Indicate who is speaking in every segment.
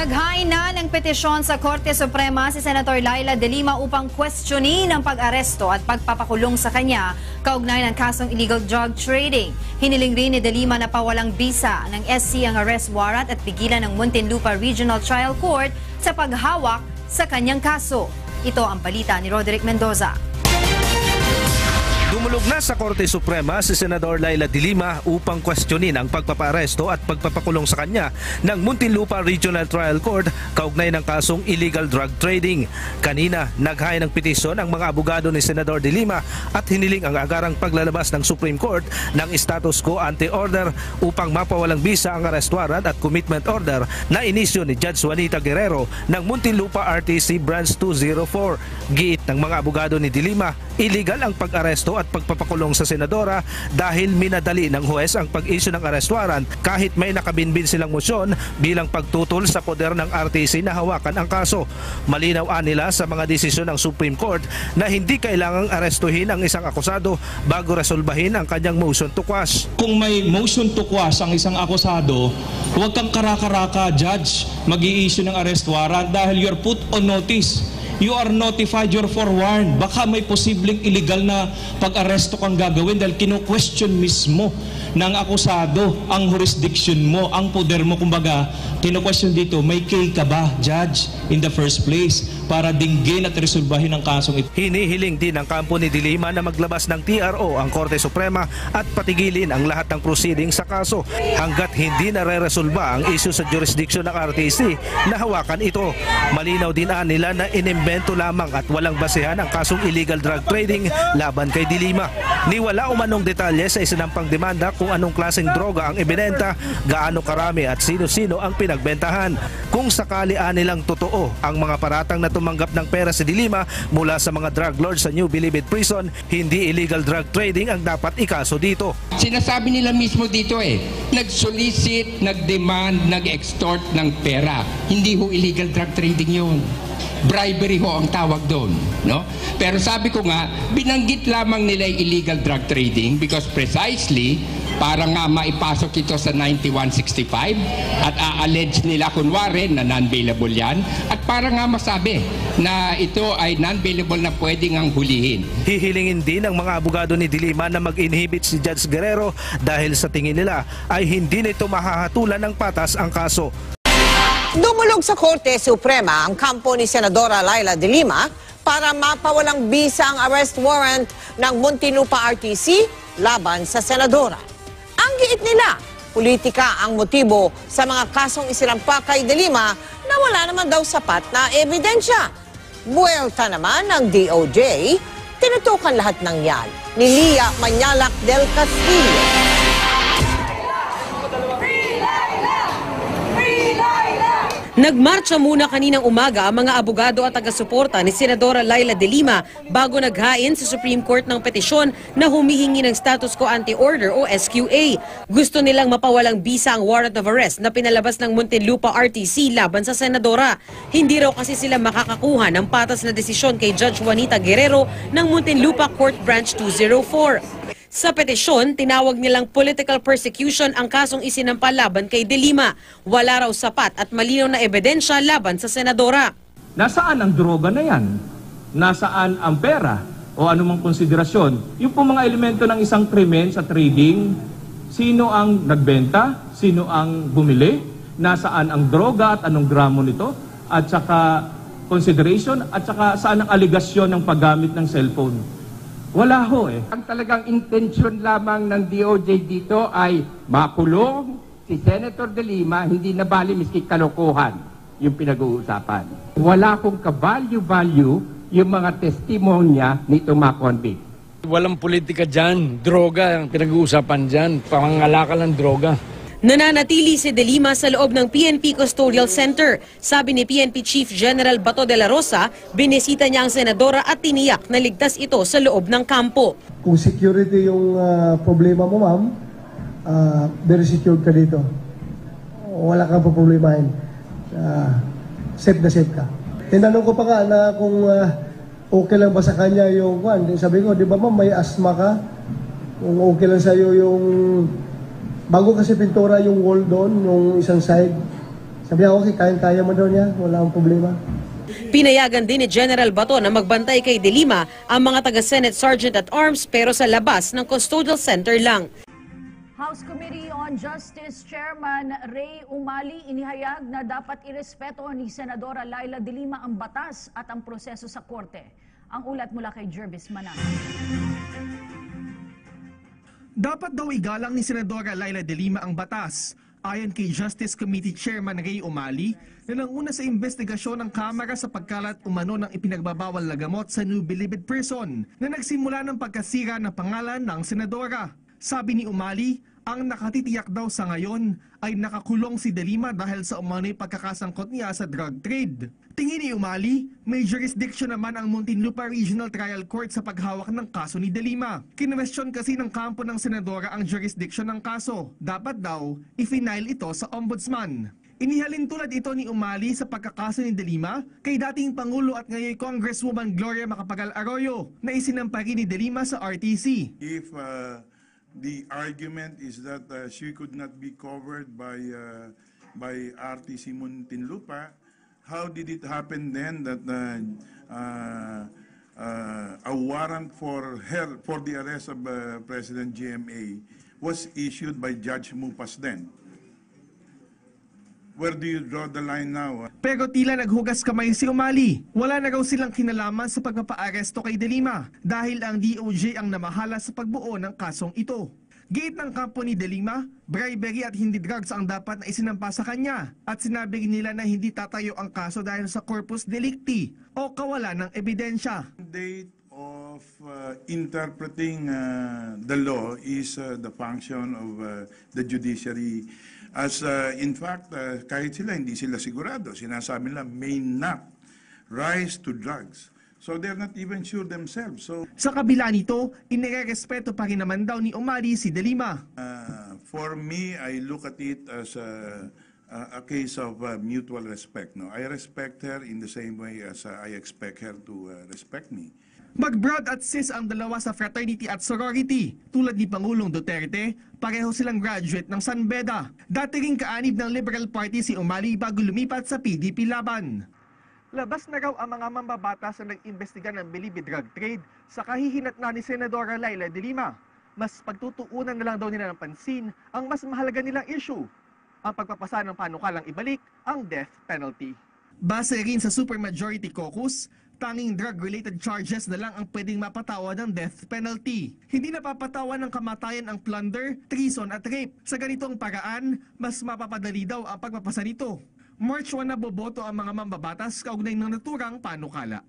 Speaker 1: Naghain na ng petisyon sa Korte Suprema si Senator Laila De Lima upang questionin ang pag-aresto at pagpapakulong sa kanya kaugnay ng kasong illegal drug trading. Hiniling rin ni De Lima na pawalang bisa ng SC ang arrest warrant at pigilan ng Muntinlupa Regional Trial Court sa paghawak sa kanyang kaso. Ito ang balita ni Roderick Mendoza.
Speaker 2: Dumulog na sa Korte Suprema si Senador Laila De Lima upang questionin ang pagpapaaresto at pagpapakulong sa kanya ng Muntinlupa Regional Trial Court kaugnay ng kasong illegal drug trading. Kanina, naghain ng petisyon ang mga abogado ni Senador De Lima at hiniling ang agarang paglalabas ng Supreme Court ng status quo ante order upang mapawalang bisa ang arrest warrant at commitment order na inisyo ni Judge Juanita Guerrero ng Muntinlupa RTC Branch 204. Giit ng mga abogado ni De Lima, illegal ang pag-aresto at pagpapakulong sa senadora dahil minadali ng huwes ang pag-issue ng arrest warrant kahit may nakabinbin silang motion bilang pagtutol sa poder ng RTC na hawakan ang kaso. Malinaw nila sa mga desisyon ng Supreme Court na hindi kailangang arestuhin ang isang akusado bago resolbahin ang kanyang motion to quash.
Speaker 3: Kung may motion to quash ang isang akusado, huwag kang karakaraka, judge, mag-i-issue ng arrest warrant dahil you're put on notice. You are notified, you're forewarned. Baka may posibleng illegal na pag-aresto kang gagawin dahil kino-question mismo ng akusado ang jurisdiction mo, ang poder mo. Kumbaga, kino-question dito, may kay ka ba, judge, in the first place para dinggin at resolbahin ang kasong ito.
Speaker 2: Hinihiling din ng kampo ni De Lima na maglabas ng TRO ang Korte Suprema at patigilin ang lahat ng proceeding sa kaso hanggat hindi nare-resolba ang issue sa jurisdiction ng RTC na hawakan ito. Malinaw din nila na inimbento lamang at walang basehan ang kasong illegal drug trading laban kay De Lima. Niwala umanong detalye sa isinampang demanda kung anong klaseng droga ang ibinenta, gaano karami at sino-sino ang pinagbentahan. Kung sakali nilang totoo ang mga paratang na tumanggap ng pera si De Lima mula sa mga drug lords sa New Bilibid Prison, hindi illegal drug trading ang dapat ikaso dito.
Speaker 4: Sinasabi nila mismo dito nag-solicit, nag-demand, nag-extort ng pera. Hindi ho illegal drug trading yun. Bribery ho ang tawag doon, no? Pero sabi ko nga, binanggit lamang nila yung illegal drug trading because precisely para nga maipasok ito sa 9165 at a-allege nila kunwari na non-bailable yan at para nga masabi na ito ay non-bailable na pwedeng ang hulihin.
Speaker 2: Hihilingin din ng mga abogado ni De Lima na mag-inhibit si Judge Guerrero dahil sa tingin nila ay hindi nito mahahatulan ng patas ang kaso.
Speaker 5: Dumulog sa Korte Suprema ang kampo ni Senadora Laila De Lima para mapawalang bisa ang arrest warrant ng Muntinlupa RTC laban sa senadora. Ang giit nila, politika ang motibo sa mga kasong isinampa kay De Lima na wala naman daw sapat na ebidensya. Buwelta naman ng DOJ, tinutukan lahat ng yan ni Lia Manyalak del Castillo.
Speaker 6: Nagmarcha muna kaninang umaga ang mga abogado at taga-suporta ni Senadora Laila De Lima bago naghain sa Supreme Court ng petisyon na humihingi ng status quo ante order o SQA. Gusto nilang mapawalang bisa ang warrant of arrest na pinalabas ng Muntinlupa RTC laban sa senadora. Hindi raw kasi sila makakakuha ng patas na desisyon kay Judge Juanita Guerrero ng Muntinlupa Court Branch 204. Sa petisyon, tinawag nilang political persecution ang kasong isinampa laban kay De Lima. Wala raw sapat at malinaw na ebidensya laban sa senadora.
Speaker 7: Nasaan ang droga na yan? Nasaan ang pera? O anumang konsiderasyon? Yung po mga elemento ng isang krimen sa trading, sino ang nagbenta? Sino ang bumili? Nasaan ang droga at anong gramo nito? At saka consideration at saka saan ang aligasyon ng paggamit ng cellphone? Wala ho
Speaker 4: Ang talagang intensyon lamang ng DOJ dito ay makulong si Senator De Lima, hindi na bali miski kalokohan yung pinag-uusapan. Wala kong ka-value yung mga testimonya nito ma-convict.
Speaker 8: Walang politika dyan, droga ang pinag-uusapan dyan, pangangalakal ng droga.
Speaker 6: Nananatili si De Lima sa loob ng PNP Custodial Center. Sabi ni PNP Chief General Bato de la Rosa, binisita niya ang senadora at tiniyak na ligtas ito sa loob ng kampo.
Speaker 9: Kung security yung problema mo, ma'am, very secured ka dito. Wala kang problemahin. Safe na safe ka. Tinanong ko pa nga na kung okay lang ba sa kanya yung sabi ko, di ba ma'am, may asthma ka? Kung okay lang sa'yo yung bago kasi pintura yung wall doon, yung isang side. Sabi niya, okay, kaya mo daw niya, wala akong problema.
Speaker 6: Pinayagan din ni General Bato na magbantay kay De Lima ang mga taga-Senate Sergeant at Arms pero sa labas ng custodial center lang.
Speaker 10: House Committee on Justice Chairman Ray Umali inihayag na dapat irespeto ni Senadora Laila De Lima ang batas at ang proseso sa korte. Ang ulat mula kay Jervis Manan.
Speaker 11: Dapat daw igalang ni Senadora Laila De Lima ang batas. Ayon kay Justice Committee Chairman Ray Umali, na nanguna sa investigasyon ng Kamara sa pagkalat umano ng ipinagbabawal na gamot sa New Bilibid Prison na nagsimula ng pagkasira ng pangalan ng senadora. Sabi ni Umali, ang nakatitiyak daw sa ngayon ay nakakulong si De Lima dahil sa umano'y pagkakasangkot niya sa drug trade. Tingin ni Umali, may jurisdiction naman ang Muntinlupa Regional Trial Court sa paghawak ng kaso ni De Lima. Kinwestiyon kasi ng kampo ng senadora ang jurisdiction ng kaso. Dapat daw, i-file ito sa ombudsman. Inihalin tulad ito ni Umali sa pagkakaso ni De Lima kay dating Pangulo at ngayon Congresswoman Gloria Macapagal Arroyo na isinampa rin ni De Lima sa RTC.
Speaker 12: If the argument is that she could not be covered by RTC Muntinlupa, how did it happen then that a warrant for the arrest of President GMA was issued by Judge Mupas then? Where do you draw the line now?
Speaker 11: Pero tila naghugas kamay si Umali. Wala na raw silang kinalaman sa pagpapaaresto kay De Lima dahil ang DOJ ang namahala sa pagbuo ng kasong ito. Giit ng kampo ni De Lima, bribery at hindi drugs ang dapat na isinampa sa kanya at sinabi nila na hindi tatayo ang kaso dahil sa corpus delicti o kawalan ng ebidensya.
Speaker 12: Date of interpreting the law is the function of the judiciary. As in fact, kahit hindi sila sigurado, sinasabi nila may not rise to drugs. So they're not even sure themselves. So
Speaker 11: sa kabila nito, inirerespeto pa rin naman daw ni Umali si De Lima.
Speaker 12: For me, I look at it as a case of mutual respect. No, I respect her in the same way as I expect her to respect me.
Speaker 11: Mag-brod at sis ang dalawa sa fraternity at sorority. Tulad ni Pangulong Duterte, pareho silang graduate ng San Beda. Dati ring kaanib ng Liberal Party si Umali bago lumipat sa PDP Laban. Labas na raw ang mga mambabatas na nag-imbestiga ng Bilibid drug trade sa kahihinatnan ni Senadora Laila De Lima. Mas pagtutuunan na lang daw nila ng pansin ang mas mahalaga nilang issue, ang pagpapasa ng panukalang ibalik ang death penalty. Base rin sa supermajority caucus, tanging drug-related charges na lang ang pwedeng mapatawa ng death penalty. Hindi napapatawa ng kamatayan ang plunder, treason at rape. Sa ganitong paraan, mas mapapadali daw ang pagpapasa nito. March 1 na boboto ang mga mambabatas kaugnay ng naturang panukala.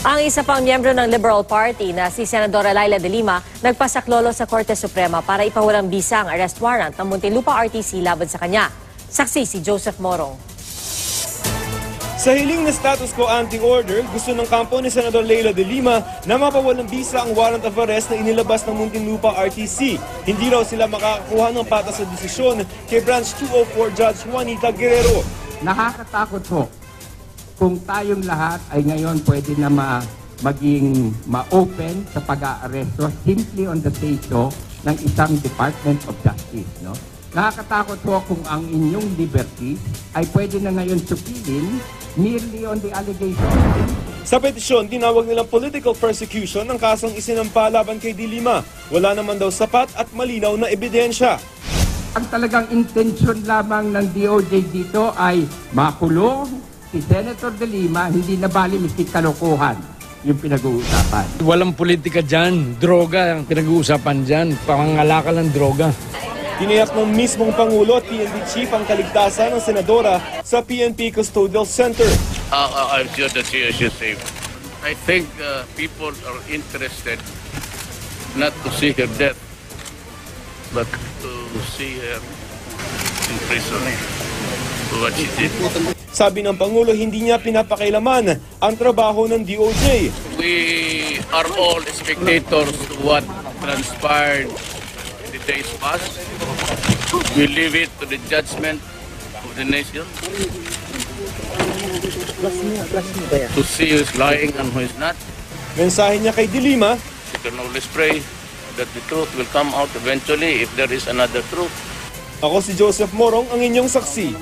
Speaker 13: Ang isa pang miyembro ng Liberal Party na si Senadora Laila De Lima nagpasaklolo sa Korte Suprema para ipawalang bisa ang arrest warrant ng Muntinlupa RTC laban sa kanya. Saksi si Joseph Morong.
Speaker 14: Sa hiling na status quo anti-order, gusto ng kampo ni Senador Laila De Lima na mapawalang bisa ang warrant of arrest na inilabas ng Muntinlupa RTC. Hindi raw sila makakakuha ng patas sa desisyon kay Branch 204 Judge Juanita Guerrero.
Speaker 4: Nakakatakot po kung tayong lahat ay ngayon pwede na maging ma-open sa pag-aaresto simply on the say-so ng isang Department of Justice. No? Nakakatakot po kung ang inyong liberty ay pwede na ngayon supilin merely on the allegation.
Speaker 14: Sa petisyon, tinawag nilang political persecution ang kasong isinampa laban kay De Lima. Wala naman daw sapat at malinaw na ebidensya.
Speaker 4: Ang talagang intensyon lamang ng DOJ dito ay makulong si Senator De Lima, hindi na bali mistik kalokohan yung pinag-uusapan.
Speaker 8: Walang politika dyan. Droga ang pinag-uusapan dyan. Pangangalakal ng droga.
Speaker 14: Tiniyak ng mismong Pangulo at PNP Chief ang kaligtasan ng Senadora sa PNP Custodial Center.
Speaker 15: I'm sure that she is safe. I think people are interested not to see her death, but to see her in prison for what she did.
Speaker 14: Sabi ng Pangulo, hindi niya pinapakailaman ang trabaho ng DOJ.
Speaker 15: We are all spectators to what transpired in the days past. We leave it to the judgment of the nation to see who is lying and who is not.
Speaker 14: Mensahe niya kay De Lima,
Speaker 15: we can always pray that the truth will come out eventually if there is another truth.
Speaker 14: Ako si Joseph Morong, ang inyong saksi.